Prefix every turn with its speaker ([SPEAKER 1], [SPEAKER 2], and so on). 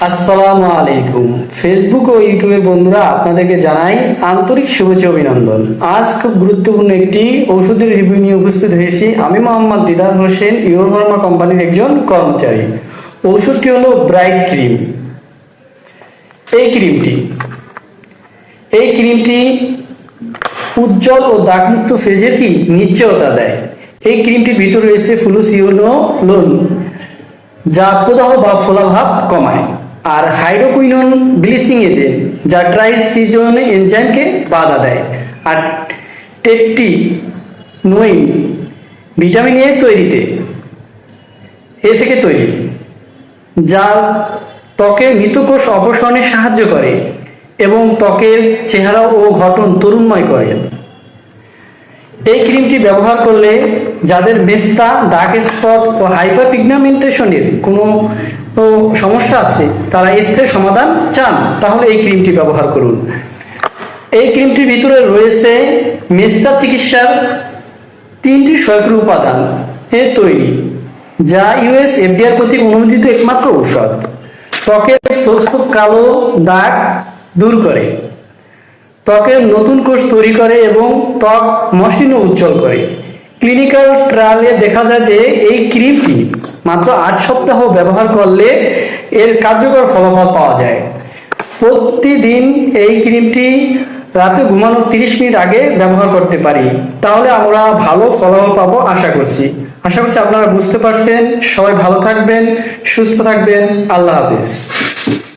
[SPEAKER 1] আসসালামু আলাইকুম। ফেসবুক ও ইউটিউবের বন্ধুরা আপনাদেরকে জানাই আন্তরিক শুভেচ্ছা অভিনন্দন। আজ খুব গুরুত্বপূর্ণ একটি ওষুধের রিভিউ নিয়ে উপস্থিত হয়েছি। আমি মোহাম্মদ দিদার হোসেন, ইউর ফার্মা কোম্পানির একজন কর্মচারী। ওষুধটি হলো ব্রাইট ক্রিম। এই ক্রিমটি উজ্জ্বল ও দাগমুক্ত ফেজের কি নিশ্চয়তা দেয়। এই ক্রিমটির ভিতরে রয়েছে ফ্লুসিনোলোন, যা প্রদাহ বা ফোলাভাব কমায়, আর হাইড্রোকুইনোন ব্লিচিং এজেন্ট, যা ট্রাইসিজন এনজাইমকে বাধা দেয়, আর টেট্রিনোইন ভিটামিন এ থেকে তৈরি, যা ত্বকের মৃতকোষ অপসারণে সাহায্য করে এবং ত্বকের চেহারা ও গঠন তরুণময় করে। এই ক্রিমটি ব্যবহার করলে যাদের মেস্তা, ডার্ক স্পট ও হাইপার পিগমেন্টেশনের কোনো সমস্যা আছে, তারা স্থায়ী সমাধান চান, তাহলে এই ক্রিমটি ব্যবহার করুন। এই ক্রিমটির ভিতরে রয়েছে মেস্তা চিকিৎসার 3টি সক্রিয় উপাদান এর তৈরি, যা ইউএস এফডিআর কর্তৃক অনুমোদিত একমাত্র ঔষধ। ত্বকের শুষ্ক কালো দাগ দূর করে, ত্বকের নতুন কোষ তৈরি করে এবং ত্বক মসৃণ ও উজ্জ্বল করে। ক্লিনিক্যাল ট্রায়ালে দেখা যায় যে এই ক্রিমটি মাত্র 8 সপ্তাহ ব্যবহার করলে এর কার্যকর ফলাফল পাওয়া যায়। প্রতিদিন এই ক্রিমটি রাতে ঘুমানোর 30 মিনিট আগে ব্যবহার করতে পারি, তাহলে আমরা ভালো ফলাফল পাবো আশা করছি। আপনারা বুঝতে পারছেন। সবাই ভালো থাকবেন, সুস্থ থাকবেন। আল্লাহ হাফেজ।